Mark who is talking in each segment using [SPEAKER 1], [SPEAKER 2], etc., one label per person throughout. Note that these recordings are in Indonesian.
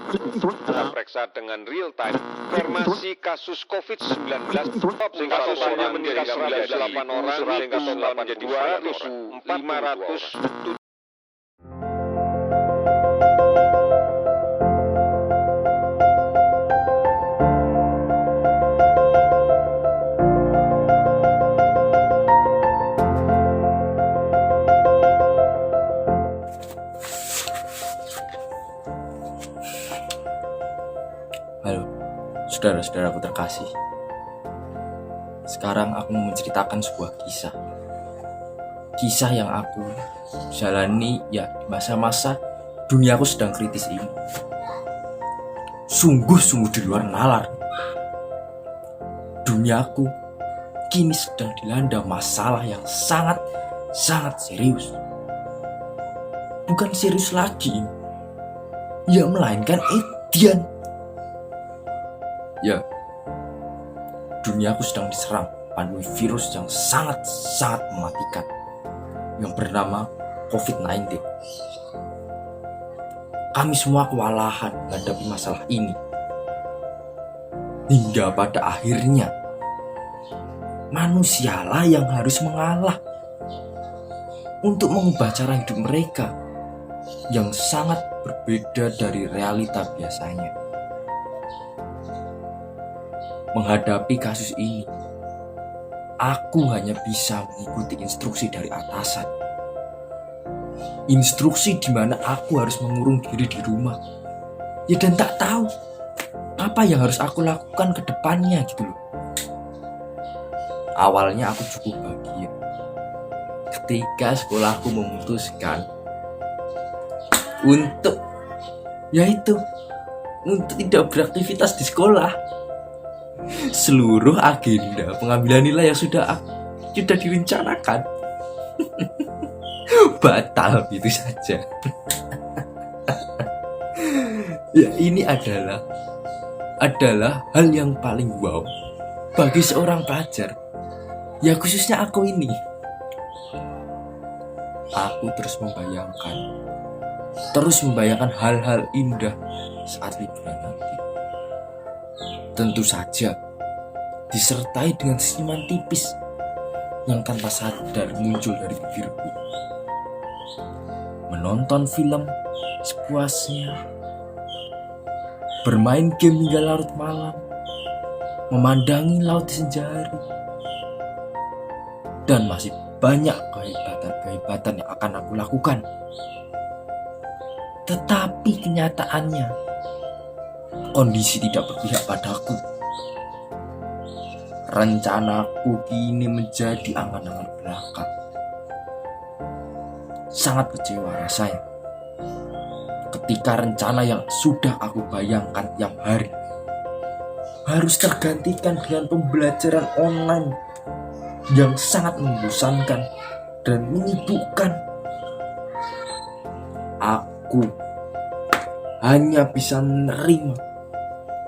[SPEAKER 1] Kita periksa dengan real time informasi kasus COVID-19 kasusnya meningkat 108 orang sehingga total menjadi 500.
[SPEAKER 2] Halo, saudara-saudaraku terkasih. Sekarang aku mau menceritakan sebuah kisah. Kisah yang aku jalani ya di masa-masa duniaku sedang kritis ini. Sungguh-sungguh di luar nalar. Duniaku kini sedang dilanda masalah yang sangat serius. Bukan serius lagi, ya melainkan edian. Ya, duniaku sedang diserang pandemi virus yang sangat mematikan yang bernama COVID-19. Kami semua kewalahan menghadapi masalah ini. Hingga pada akhirnya manusialah yang harus mengalah untuk mengubah cara hidup mereka yang sangat berbeda dari realita biasanya. Menghadapi kasus ini, aku hanya bisa mengikuti instruksi dari atasan. Instruksi di mana aku harus mengurung diri di rumah. Ya dan tak tahu apa yang harus aku lakukan ke depannya gitu loh. Awalnya aku cukup bahagia ketika sekolahku memutuskan untuk tidak beraktivitas di sekolah. Seluruh agenda pengambilan nilai yang sudah direncanakan batal gitu saja. Ya ini adalah hal yang paling wow bagi seorang pelajar. Ya khususnya aku ini. Aku terus membayangkan hal-hal indah saat liburan nanti. Tentu saja disertai dengan senyuman tipis yang tanpa sadar muncul dari bibirku. Menonton film sepuasnya, bermain game hingga larut malam, memandangi laut di senja hari, dan masih banyak kehebatan yang akan aku lakukan. Tetapi kenyataannya kondisi tidak berpihak padaku. Rencanaku kini menjadi angan-angan belaka. Sangat kecewa rasanya ketika rencana yang sudah aku bayangkan tiap hari harus tergantikan dengan pembelajaran online yang sangat membosankan dan menyibukkan. Aku hanya bisa menerima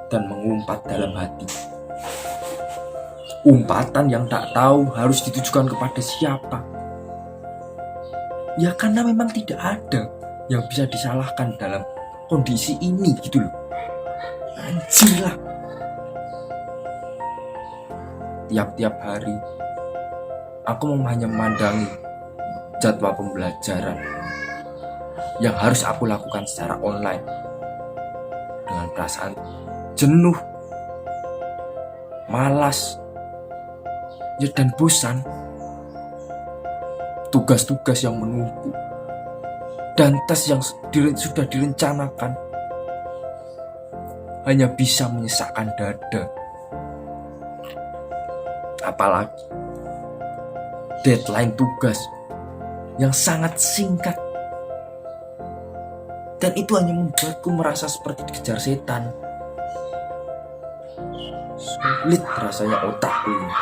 [SPEAKER 2] dan mengumpat dalam hati. Umpatan yang tak tahu harus ditujukan kepada siapa. Ya karena memang tidak ada yang bisa disalahkan dalam kondisi ini gitu loh. Anjir lah. Tiap-tiap hari aku hanya memandangi jadwal pembelajaran yang harus aku lakukan secara online dengan perasaan jenuh, malas, ya dan bosan. Tugas-tugas yang menumpuk dan tes yang sudah direncanakan hanya bisa menyesakkan dada. Apalagi deadline tugas yang sangat singkat, dan itu hanya membuatku merasa seperti dikejar setan. Sulit rasanya otakku ini.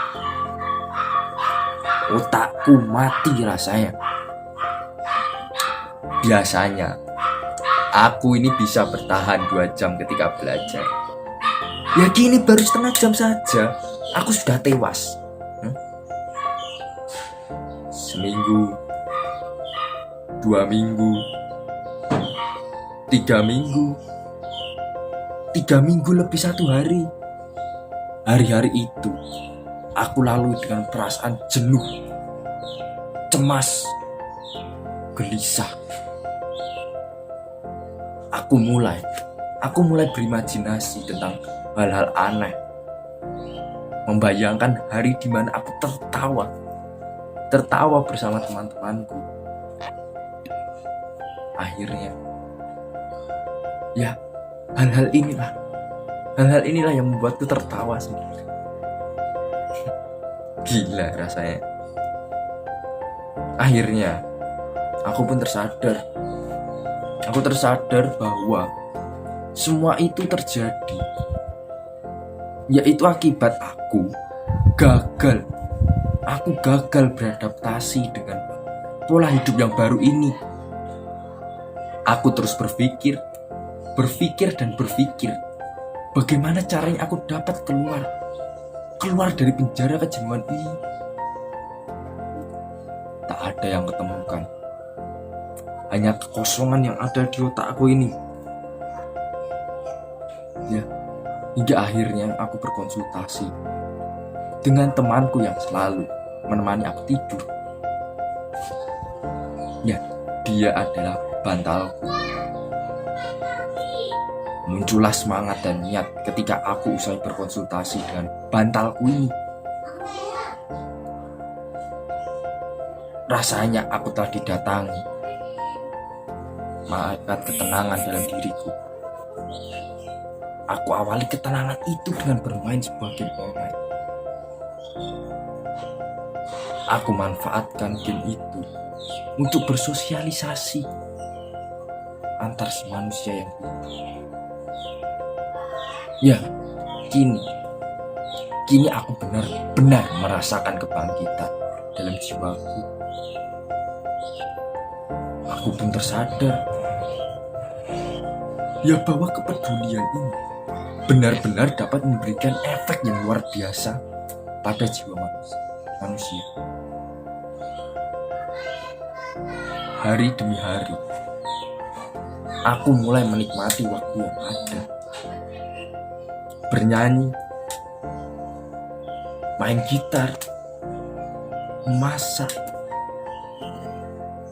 [SPEAKER 2] Otakku mati rasanya. Biasanya aku ini bisa bertahan 2 jam ketika belajar. Ya kini baru setengah jam saja aku sudah tewas. Seminggu, 2 minggu, 3 minggu, 3 minggu lebih 1 hari. Hari-hari itu aku lalui dengan perasaan jenuh, cemas, gelisah. Aku mulai berimajinasi tentang hal-hal aneh, membayangkan hari di mana aku tertawa bersama teman-temanku. Akhirnya, ya, hal-hal inilah yang membuatku tertawa sendiri. Gila rasanya. Akhirnya, aku pun tersadar. Aku tersadar bahwa semua itu terjadi, yaitu akibat aku gagal beradaptasi dengan pola hidup yang baru ini. Aku terus berpikir bagaimana caranya aku dapat keluar dari penjara kejenuhan ini. Tak ada yang ketemukan, hanya kekosongan yang ada di otakku ini. Ya, hingga akhirnya aku berkonsultasi dengan temanku yang selalu menemani aku tidur. Ya, dia adalah bantalku. Muncullah semangat dan niat ketika aku usai berkonsultasi dengan bantalku ini. Rasanya aku telah didatangi malaikat ketenangan dalam diriku. Aku awali ketenangan itu dengan bermain sebuah game online. Aku manfaatkan game itu untuk bersosialisasi antar manusia yang hidup. Ya, kini aku benar-benar merasakan kebangkitan dalam jiwaku. Aku pun tersadar ya bahwa kepedulian ini benar-benar dapat memberikan efek yang luar biasa pada jiwa manusia. Hari demi hari, aku mulai menikmati waktu yang ada. Bernyanyi, main gitar, memasak.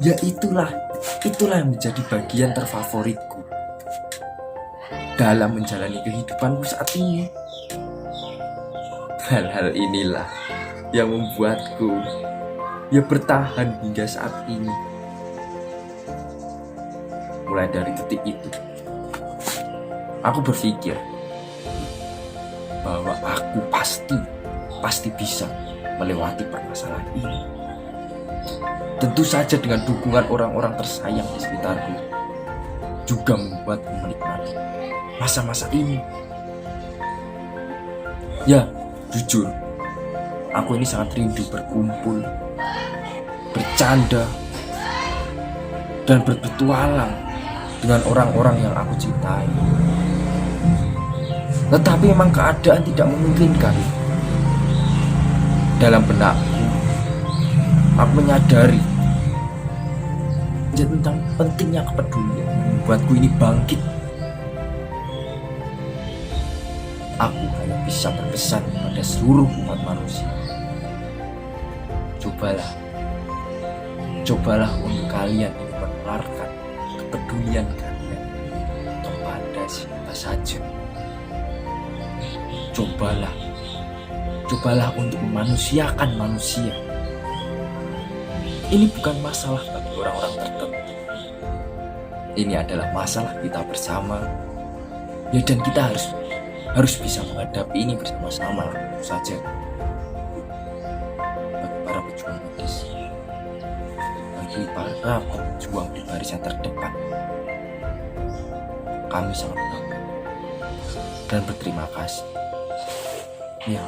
[SPEAKER 2] Ya itulah yang menjadi bagian terfavoritku dalam menjalani kehidupanku saat ini. Hal-hal inilah yang membuatku bertahan hingga saat ini. Mulai dari detik itu, aku berpikir bahwa aku pasti bisa melewati permasalahan ini. Tentu saja dengan dukungan orang-orang tersayang di sekitarku juga membuatku menikmati masa-masa ini. Ya, jujur, aku ini sangat rindu berkumpul, bercanda, dan berpetualang dengan orang-orang yang aku cintai. Tetapi memang keadaan tidak memungkinkan. Dalam benakku, aku menyadari tentang pentingnya kepedulian membuatku ini bangkit. Aku hanya bisa berpesan pada seluruh umat manusia. Cobalah untuk kalian ini menularkan kepedulian kalian kepada siapa saja. Cobalah untuk memanusiakan manusia. Ini bukan masalah bagi orang-orang tertentu. Ini adalah masalah kita bersama. Ya, dan kita harus bisa menghadapi ini bersama-sama tentu saja. Bagi para pejuang medis, bagi para pejuang di barisan terdepan, kami sangat bangga dan berterima kasih. Ya,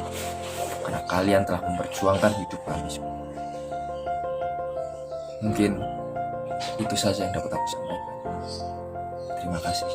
[SPEAKER 2] karena kalian telah memperjuangkan hidup kami semua. Mungkin itu saja yang dapat aku sampaikan. Terima kasih.